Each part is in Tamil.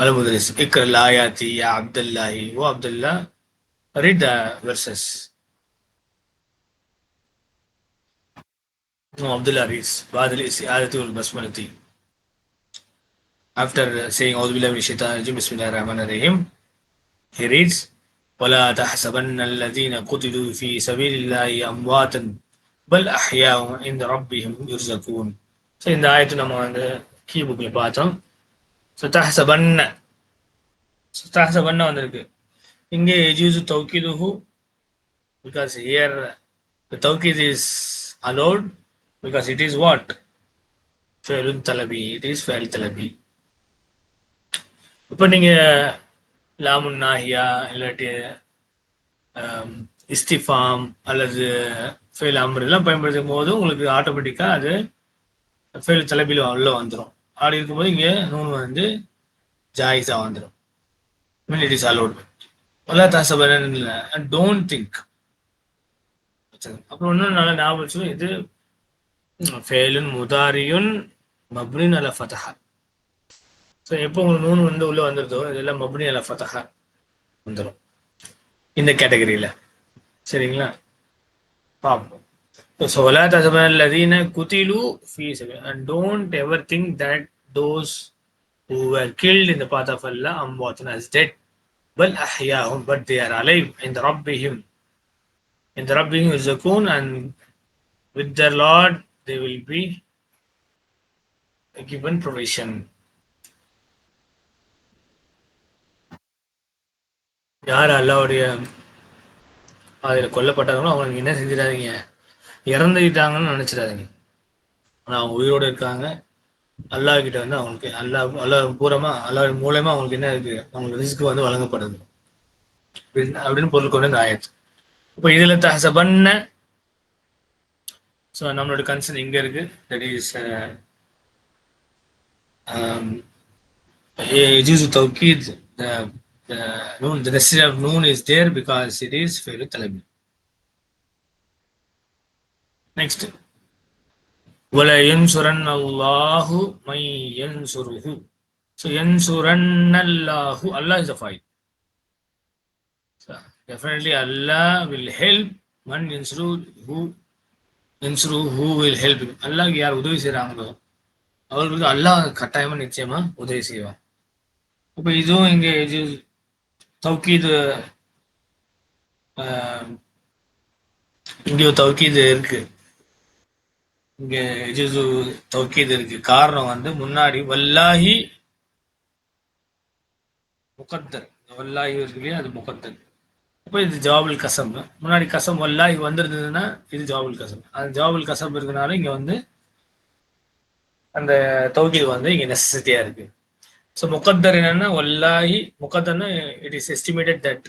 Al-Mudaris, Ikra al-ayati ya Abdullahi. Oh Abdullah, read the verses. No, Abdullah reads. بعد الاستعاذة والبسملة. After saying أعوذ بالله من الشيطان الرجيم بسم الله الرحمن الرحيم, he reads ولا تحسبن الذين قتلوا في سبيل الله أمواتا بل أحياء عند ربهم يرزقون. So இந்த ஆயத்தை நம்ம வந்து கீ புக்கில் பார்த்தோம். ஸோ தஹசபன்ன வந்திருக்கு. இங்கே எஜூசு தௌக்கீதுஹு because here the tawkid is allowed because it is what? Fa'ilun talabi. It is fa'il talabi. இப்போ நீங்கள் லாமுன் நாஹியா இல்லாட்டி இஸ்திஃபாம் அல்லது ஃபெயில் அம்ர் எல்லாம் பயன்படுத்தும் போது உங்களுக்கு ஆட்டோமேட்டிக்காக அது ஃபெயில் தலைபியில் உள்ள வந்துடும். அப்படி இருக்கும்போது இங்கே நூன் வந்து ஜாயிஸாக வந்துடும். Mean it is allowed. அல்லா தாசபன் இல்லை, டோன்ட் திங்க். அப்புறம் இன்னும் நல்லா ஞாபகம் வச்சுக்கோ, இது ஃபெயிலுன் முதாரியுன் மப்னின் அல ஃபதஹா. ஸோ எப்போ உங்களுக்கு நூன் வந்து உள்ளே வந்துருதோ இதெல்லாம் மப்னி அல ஃபதஹா வந்துடும் இந்த கேட்டகரியில். சரிங்களா? பார்ப்போம். So, وَلَا تَحْسَبَنَّ الَّذِينَ قُتِلُوا فِي سَبِيلِ اللَّهِ, and don't ever think that those who were killed in the path of Allah أَمْوَاتٌ as dead, بَلْ أَحْيَاءٌ, but they are alive عند ربهم يرزقون, and with their Lord they will be given provision. யார் அல்லாஹ்வுடைய அதில் கொல்லப்பட்டாங்களோ அவங்களுக்கு என்ன செஞ்சிடாதீங்க, இறந்துக்கிட்டாங்கன்னு நினச்சிடாதீங்க. ஆனால் அவங்க உயிரோடு இருக்காங்க. அல்லாஹ் கிட்ட வந்து அவங்களுக்கு அல்லாஹ் மூலமா அவங்களுக்கு என்ன இருக்கு, அவங்களுக்கு ரிஸ்க் வந்து வழங்கப்படுது அப்படின்னு பொருள் கொண்டு இந்த ஆயத்து. இப்போ இதில் தஹசபன்ன, ஸோ நம்மளோட கன்சர்ன் இங்கே இருக்கு. That is يجوز توكيد the necessity of noon is there because it is فعل طلبي. Next, وَلَا يَنْصُرَنَّ اللَّهُ مَنْ يَنْصُرُهُ. So يَنْصُرَنَّ اللَّهُ, Allah is the fa'il. So definitely Allah will help. Man who will help him. Allah யார் உதவி செய்கிறாங்களோ அவர்களுக்கு அல்லாஹ் கட்டாயமாக நிச்சயமா உதவி செய்வான். இப்போ இதுவும் இங்கே தௌக்கீது, இங்கே தௌக்கீது இருக்கு, இங்கே எஜூசு தௌக்கீது இருக்கு. காரணம் வந்து முன்னாடி வல்லாஹி முகத்தர், வல்லாஹி இருக்கு இல்லையா, அது முகத்தர். அப்போ இது ஜவாபுல் கசம். முன்னாடி கசம் வல்லாஹி வந்திருந்ததுன்னா இது ஜவாபுல் கசம். அது ஜவாபுல் கசம் இருக்கனால இங்கே வந்து அந்த தௌக்கீது வந்து இங்கே நெசசிட்டியாக இருக்கு. ஸோ முகத்தர் என்னன்னா வல்லாஹி, முகத்தர்னா இட் இஸ் எஸ்டிமேட்டட் தட்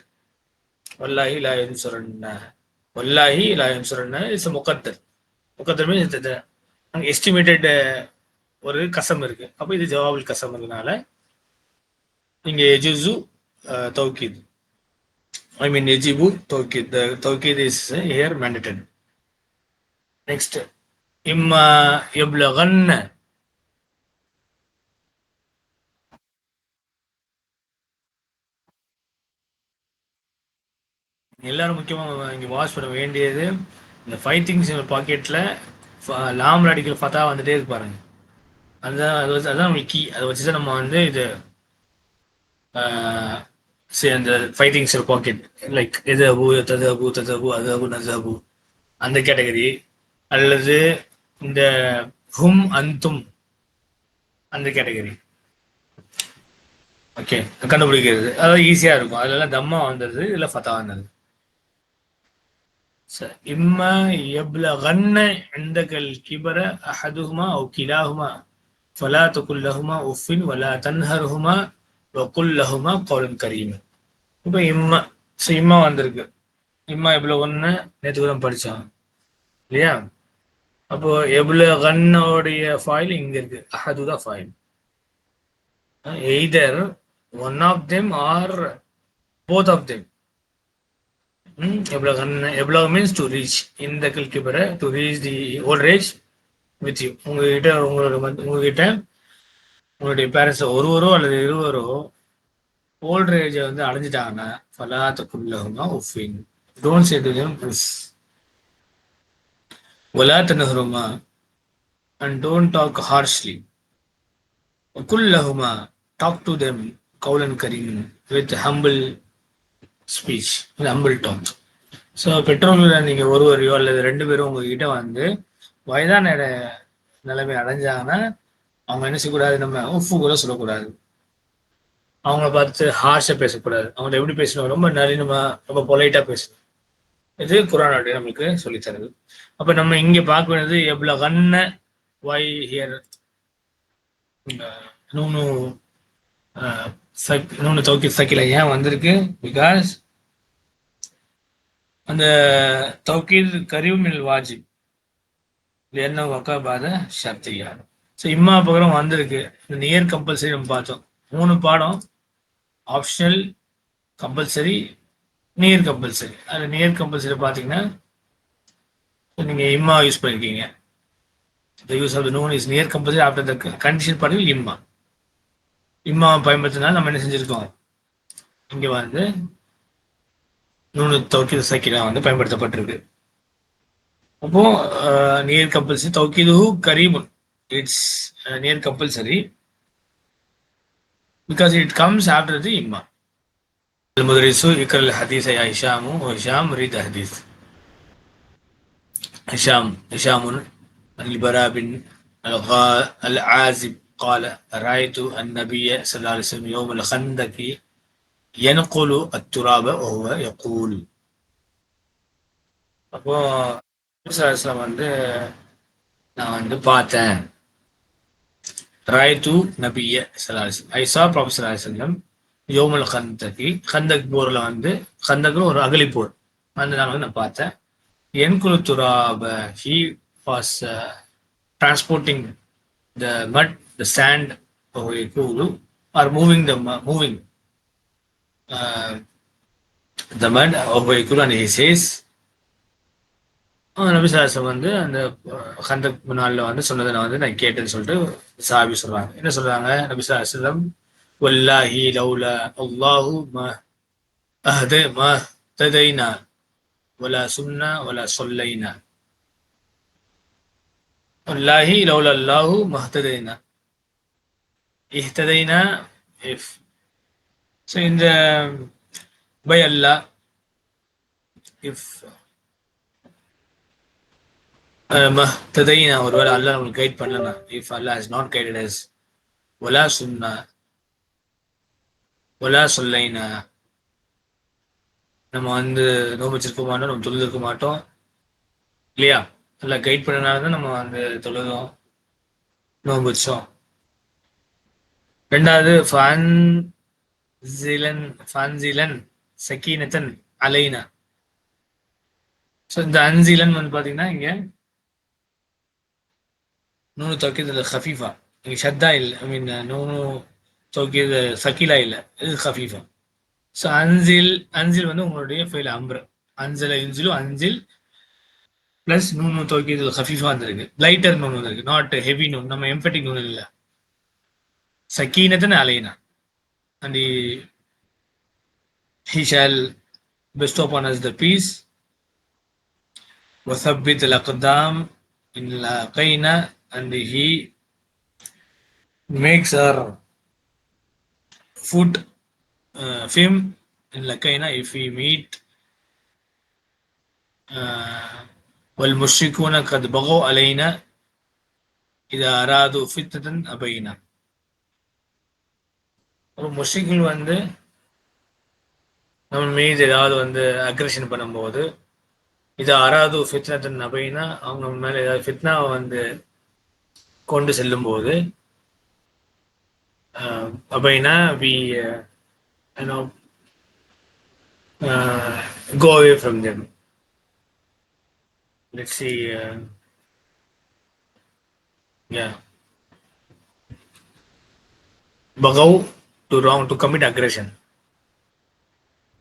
வல்லாஹி லா யன்சுரன்ன, வல்லாஹி லா யன்சுரன்ன இட்ஸ் முகத்தர். முகத்தர் மீன்ஸ் அங்கே எஸ்டிமேட்டட் ஒரு கசம் இருக்கு. அப்போ இது ஜவாபுல் கசம் இருக்கனால இங்கே எஜூசு தௌக்கீத், ஐ மீன் எஜிபு தௌக்கீத். த தௌக்கீத் இஸ் ஹியர் மேண்டேட்டட். நெக்ஸ்ட், இம்மா யப்லகன்ன. எல்லாரும் முக்கியமாக இங்கே வாட்ச் பண்ண வேண்டியது, இந்த 5 things in பாக்கெட்டில் லாம் ராடிக்கல் ஃபதா வந்துட்டே இருக்கு பாருங்க. அதுதான் உங்களுக்கு கீ. அதை வச்சு தான் நம்ம வந்து இது அந்த 5 things in பாக்கெட், லைக் எது அபு ததபு ததபு அதபு நசபு அந்த கேட்டகரி, அல்லது இந்த ஹும் அந்தும் அந்த கேட்டகரி. ஓகே, கண்டுபிடிக்கிறது அதாவது ஈஸியாக இருக்கும். அதெல்லாம் தம்மா வந்துடுது, இல்லை ஃபதா வந்துடுது. இம்மா யப்லகன்ன இந்தகல் கிபர அஹதுஹுமா அவு கிலாஹுமா ஃபலா தகுல் லஹுமா உஃபின் வலா தன்ஹர்ஹுமா வகுல் லஹுமா கௌலன் கரீம். இப்போ இம்மா, ஸோ இம்மா வந்திருக்கு. இம்மா யப்லகன்ன நேற்று கூட படித்தோம் இல்லையா? அப்போ யப்லகன்னோடைய ஃபாயில் இங்கே இருக்கு, அஹது தான் ஃபாயில். Either one of them or both of them. Ablag means to reach. In the Kilkibara, to reach the old age with you. உங்ககிட்ட உங்களுடைய பேரண்ட்ஸ் ஒருவரோ அல்லது இருவரோ ஓல்டர் ஏஜை வந்து அடைஞ்சிட்டாங்கன்னா ஃபலாத்துக்குள்ளஹுமா உஃபின், டோன்ட் சே டு தெம் உஃப், வலா தன்ஹருமா, அண்ட் டோன்ட் டாக் ஹார்ஷ்லி, குல்லஹுமா, டாக் டு தெம் கவுலன் கரீம், with humble speech, with humble talk. So பெற்றோர்கள் நீங்கள் ஒருவரையோ அல்லது 2 பேரும் உங்ககிட்ட வந்து வயதான நிலைமை அடைஞ்சாங்கன்னா அவங்க என்ன செய்யக்கூடாது, நம்ம உஃப்பு கூட சொல்லக்கூடாது, அவங்கள பார்த்து ஹார்ஷா பேசக்கூடாது, அவங்கள்ட்ட எப்படி பேசணும், ரொம்ப நளினமா ரொம்ப பொலைட்டா பேசணும். இது குர்ஆன் அப்படி நம்மளுக்கு சொல்லித் தருது. அப்ப நம்ம இங்க பார்க்க வேண்டியது எப்லகன்ன, வை ஹியர் நூனு நூனு தௌக்கீத் சக்கில ஏன் வந்திருக்கு? பிகாஸ் அந்த தௌக்கீத் கரீமில் வாஜிப் என்ன வக்கா பாத ஷர்த்தியா. ஸோ இம்மா பகரம் வந்திருக்கு. இந்த நியர் கம்பல்சரி நம்ம பார்த்தோம். 3 பாடம், ஆப்ஷனல், கம்பல்சரி, நியர் கம்பல்சரி. அது நியர் கம்பல்சரி பார்த்தீங்கன்னா நீங்க இம்மா யூஸ் பண்ணிருக்கீங்க. The use of the noun is near compulsory after the condition particle இம்மா. இம்மா பயன்படுத்தினால நம்ம என்ன செஞ்சிருக்கோம், இங்க வந்து நூனு தௌக்கீது சக்கிலா வந்து பயன்படுத்தப்பட்டிருக்கு. அப்போ நியர் கம்பல்சரி தௌக்கீது கரீமுன், it's near compulsory because it comes after the imma. المدرس يقرأ الحديث يا هشام، وهشام read the hadith. هشام عن البراء بن العازب قال رأيت النبي صلى الله عليه وسلم يوم الخندق ينقل التراب وهو يقول. அப்போ வந்து நான் வந்து பார்த்தேன். ராய்து நபிய ஸல்லல்லாஹு அலைஹி ஐ சா ப்ராஃபட் ஸல்லல்லாஹு அலைஹி வஸல்லம் யௌமுல் கந்தகி, கந்தக் போர்ல வந்து, கந்தக்கு ஒரு அகலி போர், அந்த நாள் வந்து நான் பார்த்தேன். என்குலு துராப, he was transporting the mud, the sand, or moving the mud over and he says, நபி ஸல்லல்லாஹு வந்து அந்த கந்தக் நாள்ல வந்து சொன்னதை நான் வந்து நான் கேட்டேன்னு சொல்லிட்டு சஹாபி சொல்றாங்க. என்ன சொல்றாங்க? நபி ஸல்லல்லாஹு அலைஹி வஸல்லம் வல்லாஹி லௌலா அல்லாஹு மா ததைனா வலா சுன்னா வலா சொல்லைனா, வல்லாஹி லௌலா அல்லாஹு மஹ்ததைனா இஹ்ததைனா. இஃப் ஸோ இந்த பை அல்லாஹ், இஃப் மஹ்ததைனா, ஒருவேளை அல்லாஹ் நம்மளுக்கு கைட் பண்ணலனா, if Allah has not guided us, வலா சுன்னா வலா சொல்லைனா, நம்ம வந்து நோம்பிச்சிருக்க மாட்டோம், நம்ம தொழுதுருக்க மாட்டோம் இல்லையா? நல்லா கைட் பண்ணனால தான் நம்ம வந்து தொழுதோம், நோம்பிச்சோம். 2வது ஃபன்சிலன் சக்கீனத்தன் அலைனா. ஸோ இந்த அன்சிலன் வந்து பார்த்தீங்கன்னா இங்க நூனு தௌக்கீது ஹஃபீஃபா, இங்கே ஷத்தா இல்லை, ஐ மீன் நூனு தௌக்கீது சக்கீலா இல்லை, இது ஹஃபீஃபா. ஸோ அன்சில் வந்து உங்களுடைய ஃபெயில் அம்ரு, அன்சில இன்சிலு அன்சில் பிளஸ் நூனு தௌக்கீது ஹஃபீஃபா வந்திருக்கு, லைட்டர் நூன் வந்திருக்கு, நாட் ஹெவி நூன், நம்ம எம்பெட்டிக் நூன் இல்லை. சக்கீனத்தன் அலைனா, and he shall bestow upon us the peace. وثبت الأقدام إن لاقينا, and he makes our foot firm in لاقينا, if we meet. والمشركون قد بغوا علينا إذا أرادوا فتنة أبينا. ஒரு முஷ்ரிக்கள் வந்து நம்ம மீது ஏதாவது வந்து அக்ரெஷன் பண்ணும்போது, இது அராது ஃபித்னத்தன் அபைனா, அவங்க மேலே ஏதாவது ஃபித்னாவை வந்து கொண்டு செல்லும் போது, அபைனா we go away from them. Let's see, yeah, bagaw, to commit aggression.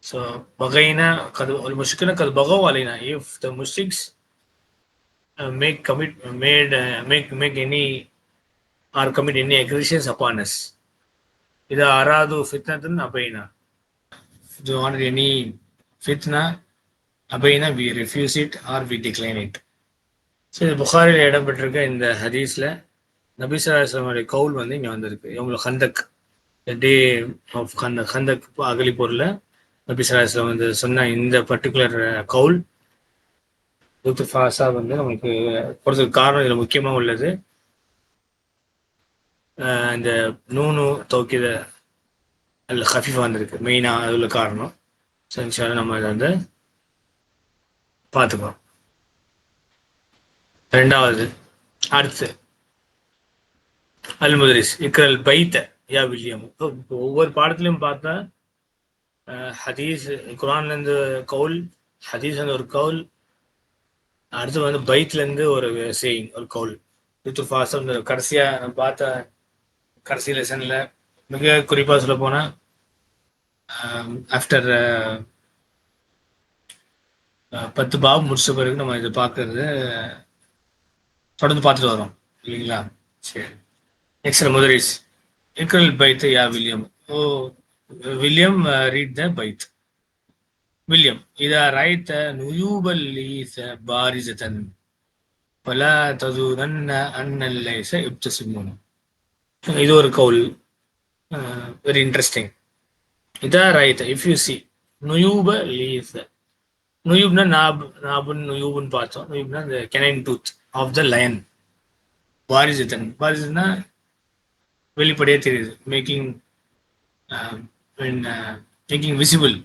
So bagaina al-mushrikuna kad bagaw alayna, if the mushriks make any or commit any aggressions upon us. إذا أرادوا فتنة أبينا. If they wanted any fitna, அபைனா we refuse it or we decline it. So இது புகாரில் இடம்பெற்றிருக்க இந்த ஹதீஸில் நபி ஸல்லல்லாஹு அலைஹி வஸல்லம் கவுல் வந்து இங்கே வந்திருக்கு. இவங்க ஹந்தக் டே ஆஃப் ஹந்தக் அகலி பொருளில் நபி ஸல்லல்லாஹு அலைஹி வஸல்லம் வந்து சொன்ன இந்த பர்டிகுலர் கவுல் ஃபாஸா வந்து நமக்கு போகிறதுக்கு காரணம் இதில் முக்கியமாக உள்ளது. இந்த நூனு தௌக்கீத அதில் ஹஃபீஃபா வந்திருக்கு மெயினாக அது உள்ள காரணம். ஸோ இன்ஷால்லா நம்ம இதை வந்து பார்த்துக்கலாம். ரெண்டாவது அடுத்து அல் முதரிஸ் இக்ரல் பைத்த யா வில்லியம். ஒவ்வொரு பாடத்துலையும் பார்த்தா ஹதீஸ் குரான்லேருந்து கவுல், ஹதீஸ்லேருந்து ஒரு கவுல், அடுத்து வந்து பைத்லேருந்து ஒரு சேயிங் ஒரு கவுல். யூத்துல் ஃபாசம் கடைசியாக நம்ம பார்த்த கடைசி லெசனில் மிக குறிப்பாக சொல்ல போனால் ஆஃப்டர் 10 பாவம் முடிச்ச பிறகு நம்ம இதை பார்க்கறது தொடர்ந்து பார்த்துட்டு வரோம் இல்லைங்களா? சரி, நெக்ஸ்ட் முதரிஸ் இக்ரல் பைத் யா William. O William, read the பைத். வில்லியம் இதா ரைத்த நுயூபல் லீஸ பாரிசதன் பலா ததுரன்ன அன்னல் லைஸ இப்தசிமுன். இது ஒரு கவுல், வெரி இன்ட்ரெஸ்டிங். இதா ரைத்த இஃப் யூ சி நுயூப லீஸ. நுயூப்னா நாபுன் நுயூபுன்னு பார்த்தோம். நுயூப்னா இந்த canine tooth of the lion. பாரிசதன், பாரிசத்னா வெளிப்படையே தெரியுது, மேக்கிங் மேக்கிங் விசிபிள்.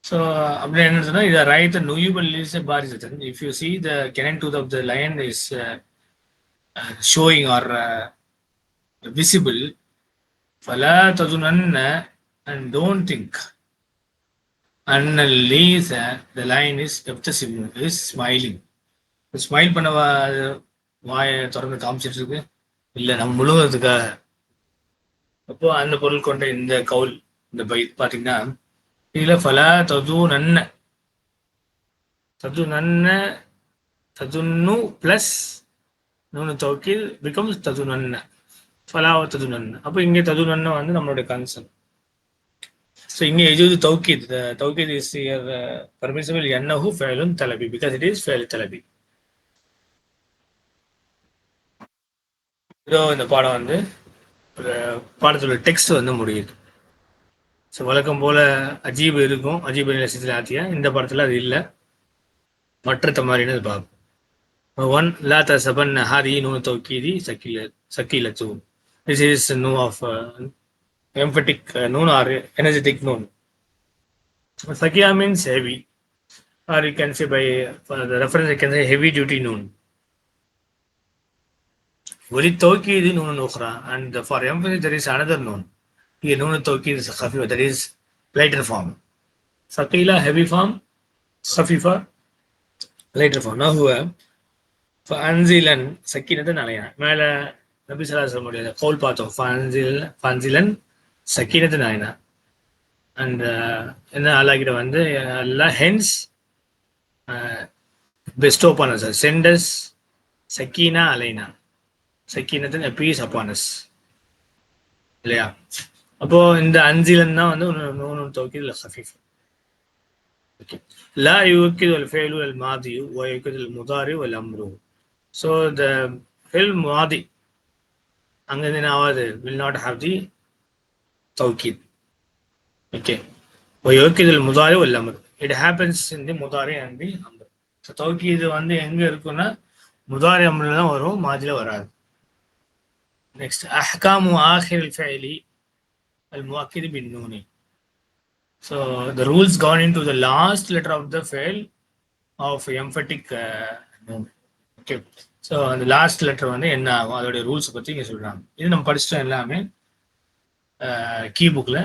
ஸோ அப்படின்னு என்ன சொன்னால் இதை ரைட் நுயூபல் லீஸ் பாரிசதன். If you see the canine tooth of the lion is showing or visible, فلا تظنن and don't think أن الليث the lion is يبتسم, is smiling. Smile பண்ண வாயை திறந்து காமிச்சிட்டு இருக்கு, இல்லை நம்ம முழுவதுக்காக. அப்போ அந்த பொருள் கொண்ட இந்த கவுல், இந்த பைத் பார்த்தீங்கன்னா இதில் ஃபலா ததுனன்ன, ததுனன்ன ததுன்னு ப்ளஸ் நூனு தௌக்கீத் பிகம்ஸ் ததுனன்ன, ஃபலாவ ததுனன்ன. அப்போ இங்கே ததுனன்ன வந்து நம்மளுடைய கன்சர்ன். ஸோ இங்கே எஜூது தௌக்கீத், தௌக்கீத் இஸ் இயர் பர்மிசபிள் என்னஹு ஃபேலுன் தலபி பிகாஸ் இட் இஸ் ஃபேல் தலபி. இதோ இந்த பாடம் வந்து பாடத்தோட டெக்ஸ்ட் வந்து முடியுது. ஸோ வழக்கம் போல் அஜீப் இருக்கும், அஜீப் லசத்தில் ஆத்தியா. இந்த படத்தில் அது இல்லை, மற்ற தமாரின்னு அது பார்க்கும். ஒன் லா தசபன் ஹாதி நூனு தௌக்கீதி சக்கீலத்து. This is noon of emphatic noon or energetic noon. Sakia means heavy, or you can say by for the reference you can say heavy duty noon. وللتوكيد نون أخرى, and for emphasis there is another noon. Here noon التوكيد is خفيفة, that is lighter form. ثقيلة heavy form, خفيفة lighter form. Now هو فأنزلا سكينة عليها. மேலே நபி ஸல்லல்லாஹு அலைஹி வஸல்லம் கவுல் பார்த்தோம், ஃபன்சிலன் சக்கீனத்து நாயினா. அண்ட் என்ன அல்லாஹ்கிட்ட வந்து Allah hence bestow upon us, send us சக்கீனா அலைனா, சக்கீனத்து பீஸ் அப்பான் அஸ் இல்லையா? அப்போ இந்த அன்சிலன் தான் வந்து நூனு தௌக்கீத் ஹஃபீஃப். ஓகே, லா யுக்கிது அல் ஃபைலு அல் மாதி வ யுக்கிது அல் முதாரி வல் அம்ரு. ஸோ த ஃபில் மாதி அங்கே என்னாவது will not have the tawkid. Okay, வயோக்கியதில் முதாரி வல் அம்ர், it happens in the முதாரி and the அம்ர். ஸோ தௌக்கீது வந்து எங்கே இருக்குன்னா முதாரி அம்ரில் தான் வரும், மாதியில் வராது. நெக்ஸ்ட் அஹ்காமு ஆஹிர் அல் ஃபைலி அல் முஅக்கிது பின் நூனி. So the rules gone into the last letter of the fail of emphatic noon. Okay, so அந்த லாஸ்ட் லெட்டர் வந்து என்ன ஆகும், அதோடைய ரூல்ஸை பற்றி இங்கே சொல்கிறாங்க. இது நம்ம படிச்சிட்டோம் எல்லாமே கீ புக்கில்.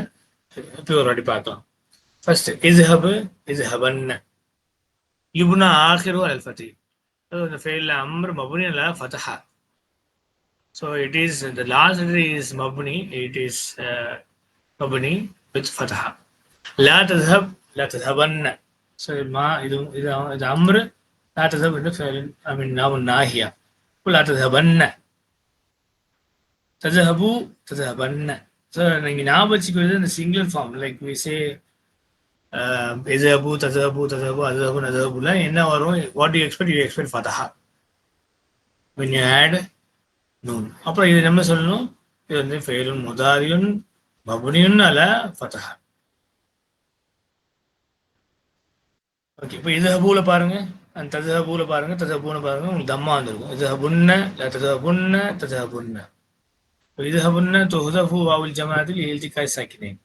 இப்போ ஒரு வாட்டி பார்க்கலாம். ஃபர்ஸ்ட் இஸ்ஹபு இஸ்ஹபன்ன யுப்னா ஆஹிரு அல் ஃபத்தி. ஸோ இந்த ஃபெயிலில் அம்ர் மபுனி அல்ல ஃபதஹா. So it is the last letter is மபுனி, இட் இஸ் மபுனி வித் ஃபதஹா. லா தஸ்ஹப் லா தஸ்ஹபன்ன. ஸோ இது அம்ரு. لا تذهب فعل من نام الناهية. لا تذهبن، تذهبوا تذهبن. ஸோ நீங்கள் ஞாபகம் வச்சுக்கிறது இந்த singular form like we say எதபு ததபு ததபு அதபு நதபுல என்ன வரும்? வாட் யூ எக்ஸ்பெக்ட் ஃபதஹா when you add நூன். அப்புறம் இது நம்ம சொல்லணும், இது வந்து ஃபெயிலுன் முதாரியுன் மபுனியுன் அல ஃபதஹா. ஓகே, இப்போ இது ஹபூல பாருங்க, அந்த ததுஹபூல பாருங்க, ததுஹபூன பாருங்க, உங்களுக்கு தம்மா வந்துருக்கும். இது ஹபுன்ன ததுஹபுன்ன ததுஹபுன்ன. இது ஹபுன்ன துஹதஃபு வாவுல் ஜமாஅத்தில் இல்திகாய் சாக்கினைன்.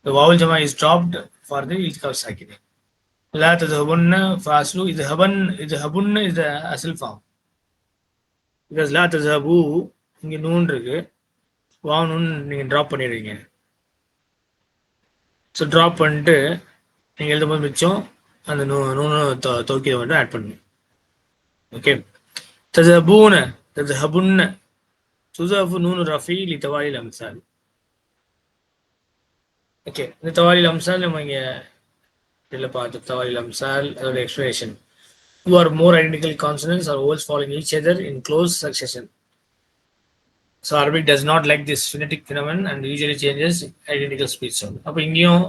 The vowel jama is dropped for the iltiqa sakinain. La tadhabunna faslu idhabunna is the asl form. Because la tadhabu இங்க நூன் இருக்கு, வாவ் நூன் நீங்க டிராப் பண்ணிடுறீங்க. ஸோ ட்ராப் பண்ணிட்டு நீங்கள் எழுதும்போது மிச்சம் அந்த நூனு தோக்கியை வந்து ஆட் பண்ணணும். ஓகே, ததுஹபுன்ன துஸாஃபு நூனு ரஃபி லிதவாலில் அம்சால். ஓகே, இந்த தவாலில் அம்சால் நம்ம இங்கே இதில் பார்த்து தவாலில் அம்சால் அதோட explanation. Two or more identical consonants or vowels following each other in close succession. So Arabic does not like this phonetic phenomenon and usually changes identical speech sound. அப்போ இங்கேயும்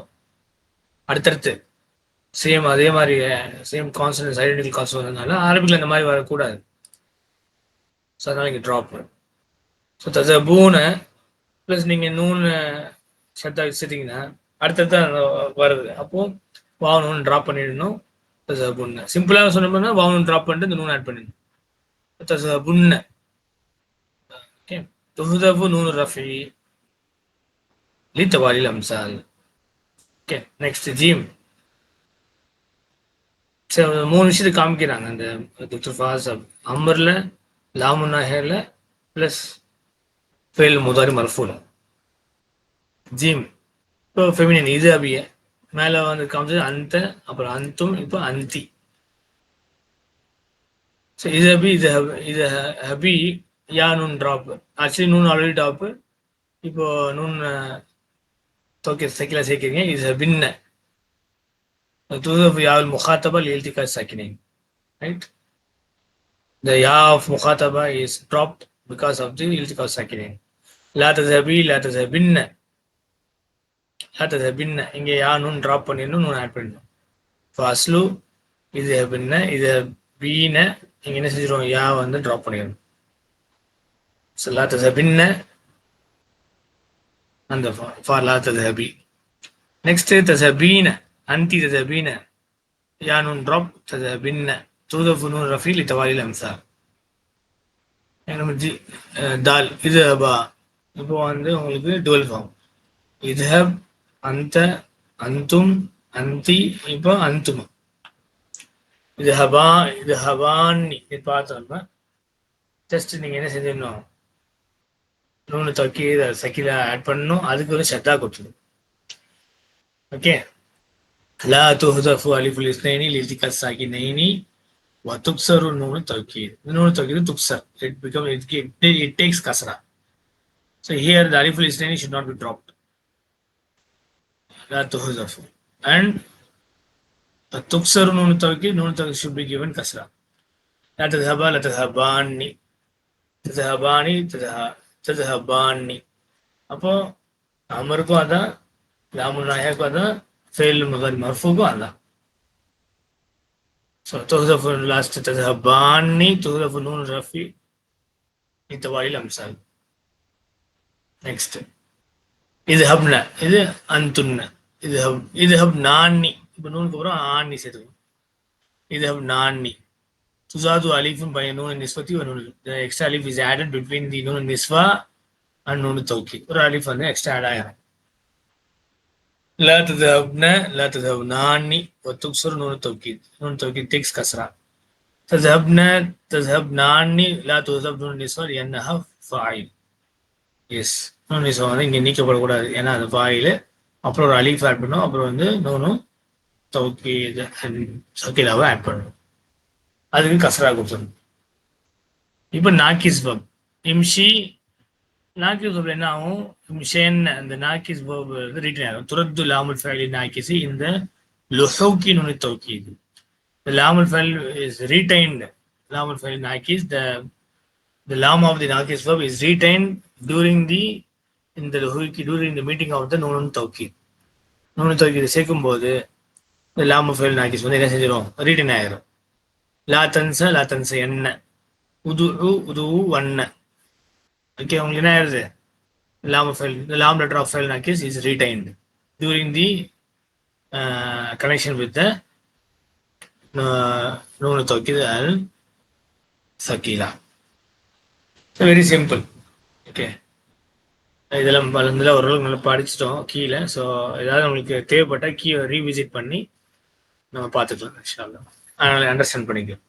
அடுத்தடுத்து சேம் அதே மாதிரி சேம் கான்சனன்ஸ் ஐடென்டிக்கல் கான்சனன்ஸ்னால அரபிக்கில் இந்த மாதிரி வரக்கூடாது. ஸோ அதனால் இங்கே ட்ராப். ஸோ ததபூனை ப்ளஸ் நீங்கள் நூன்னு ஷர்ட்டா வச்சுட்டிங்கன்னா அடுத்தடுத்து வருது. அப்போது வாவ் நூன் ட்ராப் பண்ணிடணும். தஸபுன்ன சிம்பிளாக சொன்னோம்னா வாவ் நூன் ட்ராப் பண்ணிட்டு இந்த நூன் ஆட் பண்ணிடணும். தஸபுன்ன. ஓகே, துஹதஃபு நூன் ரஃபி லிதவாலில் அம்சால். ஓகே, நெக்ஸ்ட் ஜீம். சரி, 3 விஷயத்தை காமிக்கிறாங்க அந்த டாக்டர் ஃபாஸ் அம்மரில் லாமுன்னாஹில் ப்ளஸ் ஃபெயில் முதாரி மர்ஃபூல. ஜீம் இப்போ ஃபெமினின் இது அபிய மேலே வந்து காமிச்சது அந்த, அப்புறம் அந்தும், இப்போ அந்தி. ஸோ இது அபி இது ஹபி யா நூன் ட்ராப்பு. ஆக்சுவலி நூன் ஆல்ரெடி ட்ராப்பு, இப்போ நூன் தோக்கி சைக்கிளாக சேர்க்கிறீங்க. இது ஹபின்ன تضاف ياء المخاطبة لالتقاء الساكنين. Right? The ya of مخاطبة is dropped because of the التقاء الساكنين. لا تذهبي لا تذهبن لا تذهبن இங்கே யா நூன் ட்ராப் பண்ணிடணும், நூன் ஆட் பண்ணிடணும். ஃபஸ்லு இது ஹபின்ன இது பீன இங்கே என்ன செஞ்சிடும், யா வந்து ட்ராப் பண்ணிடணும். ஸோ லா தذهبن அந்த ஃபார் லா தذهبي. நெக்ஸ்ட் தذهبين أنت تذهبين يا نون ضرب تذهبين تضاف نون رفيع لتوالي الأمثال. يعني دال إذهبا இப்போ வந்து உங்களுக்கு டுவல் ஃபார்ம். இதுஹப் அந்த அந்தும் அந்தி இப்போ அந்துமா. இது ஹபான்னு இது பார்த்தோம்னா ஜஸ்ட் நீங்கள் என்ன செஞ்சிடணும், நூனு தொக்கி சக்கில ஆட் பண்ணணும், அதுக்கு ஒரு ஷத்தா கொடுத்துடும். Okay, لا تهدف ألف الاثنين لالتقاء الساكنين وتكسر نون التوكيد. نون التوكيد تكسر. It takes kasra. So here the alif al-isnaini should not be dropped. لا تهدف. And تكسر نون التوكيد should be given kasra. لا تذهبا لا تذهباني تذهباني تذهباني. அப்போ அமருக்கும் அதான், லாமுல் நாஹியாக்கும் அதான், ஃபெயில் முதாரி மர்ஃபூக்கும் அதான். ஸோ துஹதஃபு லாஸ்ட் தذهباني துஹதஃபு நூன் ரஃபி லிதவாலில் அம்சால். நெக்ஸ்ட் இது ஹப்ன இது அந்துன்ன இது ஹப் நான்னி. இப்போ நூனுக்கு அப்புறம் ஆன்னி சேர்த்துக்கணும். இது ஹப் நான்னி துசாது அலிஃபும் பை நூன் நிஸ்வத்தி ஒரு நூன். எக்ஸ்ட்ரா அலிஃப் இஸ் ஆடட் பிட்வீன் தி நூன் நிஸ்வா அண்ட் நூன் தௌக்கி. ஒரு அலிஃப் வந்து எக்ஸ்ட்ரா ஆட் ஆகிடும். لا تذهبن لا تذهبنان وتكسر نون التوكيد. نون التوكيد takes كسرة. تذهبن تذهبنان لا تذهب نون النسوة لأنها فاعل. எஸ், நூன் நிஸ்வா வந்து இங்கே நீக்கப்படக்கூடாது, ஏன்னா அது ஃபாயில். அப்புறம் ஒரு அலிஃப் ஆட் பண்ணணும், அப்புறம் வந்து நூனும் தௌக்கீத் சக்கீலாவை ஆட் பண்ணணும், அதுக்கு கஸ்ரா கொடுத்துடணும். இப்போ நாக்கிஸ் பப் இம்ஷி. நாக்கிஸ் பப் என்ன ஆகும், மிஷன் அந்த நாக்கிஸ் பப் ரிட்டன் ஆகும். துரத்து லாமுல் ஃபைல் நாக்கிசி இந்த லுஹூக்கி நுனி தௌக்கீத். The lamul fa'il is retained. Lamul fa'il nakis, the lam of the nakis verb is retained during the இந்த ஹுவிக்கு during the meeting of the நூனு தௌக்கீத். நூனு தௌக்கீத் சேர்க்கும் போது இந்த லாமு ஃபெயில் நாக்கிஸ் வந்து என்ன செஞ்சிடும், ரீட்டன் ஆயிரும். லா தன்ச என்ன, உது வண்ண. ஓகே, உங்களுக்கு என்ன ஆயிருது, lam of the lam letter of file nakis is retained during the connection with the noon tawkid al sakila. So very simple. Okay, இதெல்லாம் ஓரளவுக்கு நல்லா படிச்சிட்டோம் கீழே. ஸோ ஏதாவது நம்மளுக்கு தேவைப்பட்ட கீ ரீவிசிட் பண்ணி நம்ம பார்த்துக்கலாம் இன்ஷா அல்லாஹ். அதனால அண்டர்ஸ்டாண்ட் பண்ணிக்கலாம்.